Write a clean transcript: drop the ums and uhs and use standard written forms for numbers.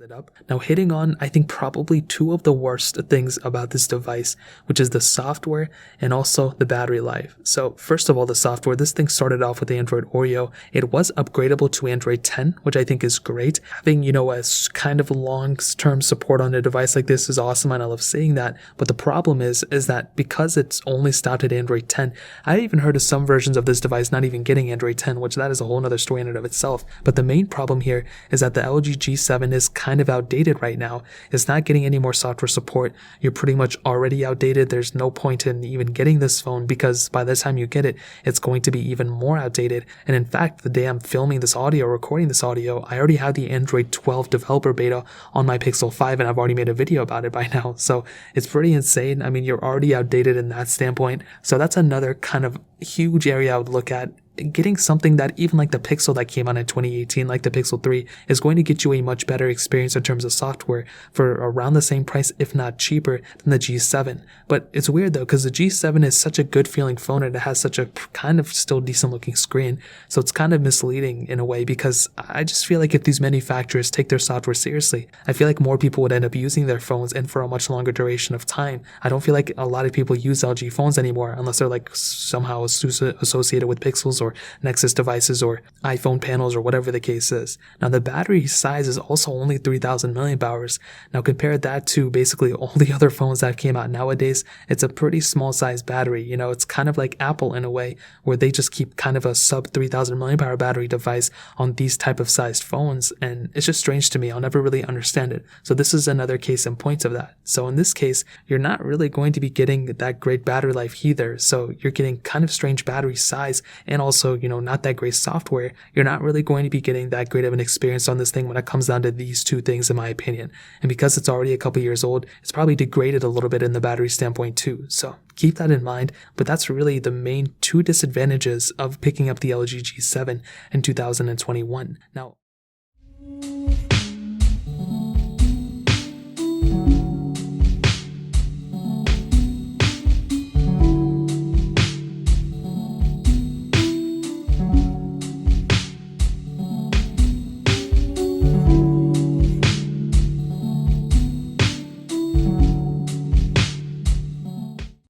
it up. Now hitting on, I think probably two of the worst things about this device, which is the software and also the battery life. So first of all, the software, this thing started off with Android Oreo. It was upgradable to Android 10, which I think is great. Having, a kind of long-term support on a device like this is awesome, and I love seeing that. But the problem is that because it's only stopped at Android 10, I even heard of some versions of this device not even getting Android 10, which that is a whole nother story in and of itself. But the main problem here is that the LG G7 is kind of outdated right now. It's not getting any more software support. You're pretty much already outdated. There's no point in even getting this phone because by the time you get it, it's going to be even more outdated. And in fact, the day I'm filming this audio, recording this audio, I already have the Android 12 developer beta on my Pixel 5 and I've already made a video about it by now. So it's pretty insane. I mean, you're already outdated in that standpoint. So that's another kind of huge area I would look at. Getting something that even like the Pixel that came out in 2018, like the Pixel 3, is going to get you a much better experience in terms of software for around the same price, if not cheaper, than the G7. But it's weird though, because the G7 is such a good feeling phone and it has such a kind of still decent looking screen. So it's kind of misleading in a way, because I just feel like if these manufacturers take their software seriously, I feel like more people would end up using their phones and for a much longer duration of time. I don't feel like a lot of people use LG phones anymore unless they're like somehow associated with Pixels or Nexus devices or iPhone panels or whatever the case is. Now the battery size is also only 3000 mAh. Now compare that to basically all the other phones that came out nowadays. It's a pretty small size battery. It's kind of like Apple in a way, where they just keep kind of a sub 3000 mAh battery device on these type of sized phones, and it's just strange to me. I'll never really understand it. So this is another case in point of that. So in this case, you're not really going to be getting that great battery life either. So you're getting kind of strange battery size and also not that great software. You're not really going to be getting that great of an experience on this thing when it comes down to these two things, in my opinion. And because it's already a couple years old, it's probably degraded a little bit in the battery standpoint too. So keep that in mind. But that's really the main two disadvantages of picking up the LG G7 in 2021. Now,